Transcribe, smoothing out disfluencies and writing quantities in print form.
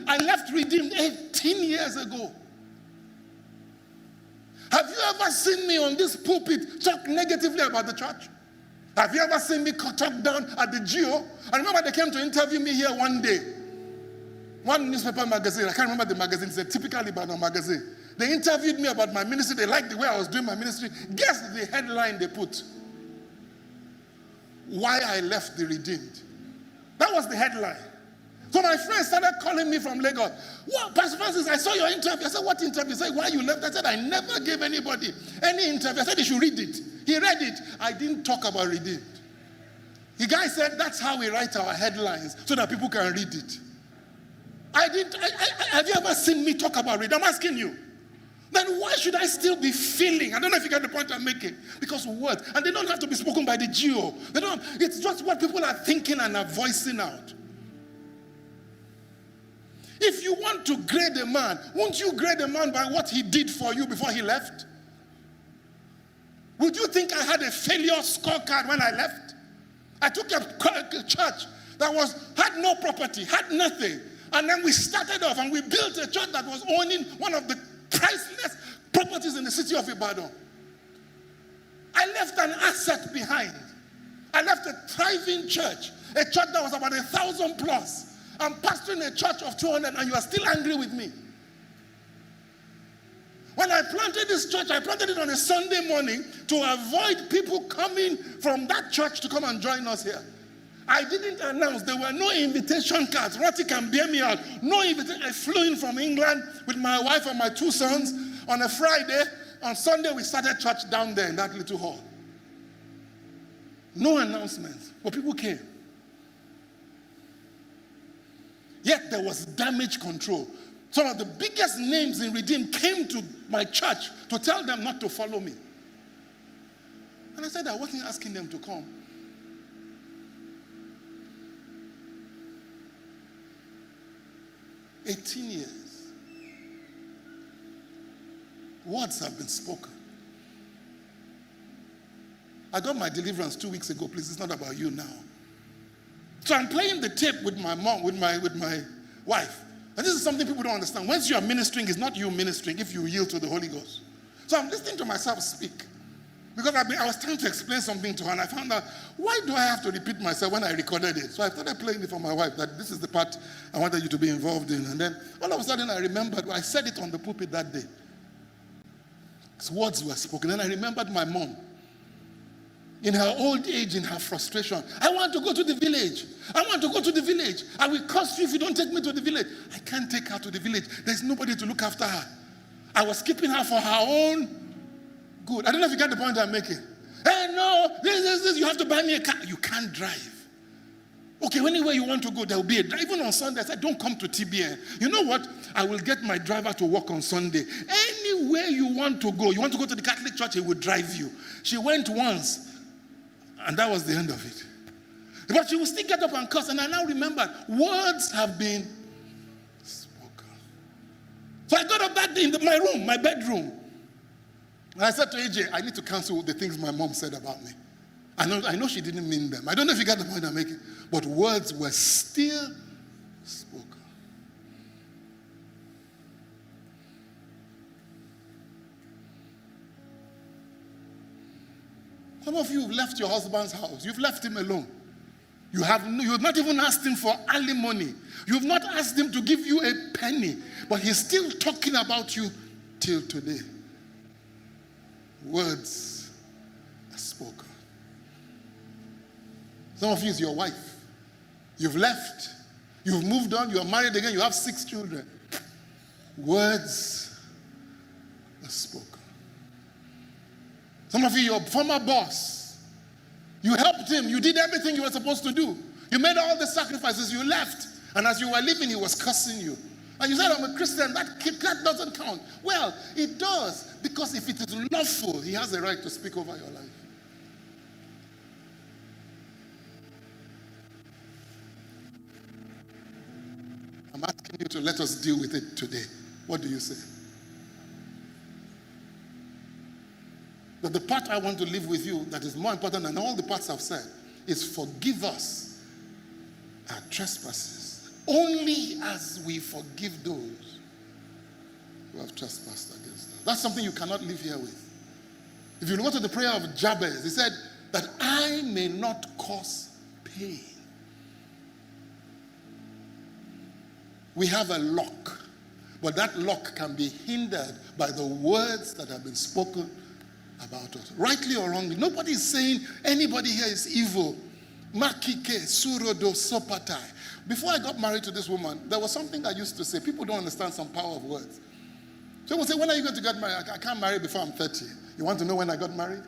I left Redeemed 18 years ago. Have you ever seen me on this pulpit talk negatively about the church? Have you ever seen me talk down at the Geo? I remember they came to interview me here one day. One newspaper magazine, I can't remember the magazine, it's a typical Lebanon magazine. They interviewed me about my ministry. They liked the way I was doing my ministry. Guess the headline they put? Why I left the Redeemed. That was the headline. So my friends started calling me from Lagos. What, Pastor Francis, I saw your interview. I said, what interview? He said, why you left? I said, I never gave anybody any interview. I said, he should read it. He read it. I didn't talk about Redeemed. The guy said, that's how we write our headlines, so that people can read it. Have you ever seen me talk about Redeemed? I'm asking you. Then why should I still be feeling? I don't know if you get the point I'm making. Because words. And they don't have to be spoken by the Geo. It's just what people are thinking and are voicing out. If you want to grade a man, won't you grade a man by what he did for you before he left? Would you think I had a failure scorecard when I left? I took a church that had no property, had nothing. And then we started off and we built a church that was owning one of the priceless properties in the city of Ibadan. I left an asset behind. I left a thriving church, a church that was about 1,000 plus. I'm pastoring a church of 200 and you are still angry with me. When I planted this church, I planted it on a Sunday morning to avoid people coming from that church to come and join us here. I didn't announce. There were no invitation cards. Roti can bear me out. No invitation. I flew in from England with my wife and my 2 sons on a Friday. On Sunday, we started church down there in that little hall. No announcements, but people came. Yet there was damage control. Some of the biggest names in Redeem came to my church to tell them not to follow me. And I said I wasn't asking them to come. "18 years. Words have been spoken. I got my deliverance 2 weeks ago. Please, it's not about you now. So I'm playing the tape with my mom, with my wife. And this is something people don't understand. Once you are ministering, it's not you ministering if you yield to the Holy Ghost. So I'm listening to myself speak. Because I was trying to explain something to her, and I found out, why do I have to repeat myself when I recorded it? So I started playing it for my wife, that this is the part I wanted you to be involved in. And then all of a sudden I remembered, I said it on the pulpit that day. His words were spoken. And I remembered my mom. In her old age, in her frustration, I want to go to the village. I want to go to the village. I will curse you if you don't take me to the village. I can't take her to the village. There's nobody to look after her. I was keeping her for her own good. I don't know if you get the point I'm making. Hey, no, this, you have to buy me a car. You can't drive. Okay, anywhere you want to go, there will be a drive. Even on Sunday, I said, don't come to TBN. You know what? I will get my driver to work on Sunday. Anywhere you want to go to the Catholic Church, he will drive you. She went once. And that was the end of it. But she will still get up and curse. And I now remember, words have been spoken. So I got up that day in my room, my bedroom. And I said to AJ, I need to cancel the things my mom said about me. I know she didn't mean them. I don't know if you got the point I'm making. But words were still spoken. Some of you have left your husband's house. You've left him alone. You have not even asked him for alimony. You've not asked him to give you a penny. But he's still talking about you till today. Words are spoken. Some of you is your wife. You've left. You've moved on. You are married again. You have 6 children. Words are spoken. Some of you, your former boss, you helped him. You did everything you were supposed to do. You made all the sacrifices. You left. And as you were leaving, he was cursing you. And you said, I'm a Christian. That doesn't count. Well, it does. Because if it is lawful, he has a right to speak over your life. I'm asking you to let us deal with it today. What do you say? But the part I want to leave with you that is more important than all the parts I've said is forgive us our trespasses only as we forgive those who have trespassed against us. That's something you cannot live here with. If you look at the prayer of Jabez, he said, that I may not cause pain. We have a lock, but that lock can be hindered by the words that have been spoken about us. Rightly or wrongly, nobody is saying anybody here is evil. Makike surodo sopatai. Before I got married to this woman, there was something I used to say. People don't understand some power of words. So people say, when are you going to get married? I can't marry before I'm 30. You want to know when I got married?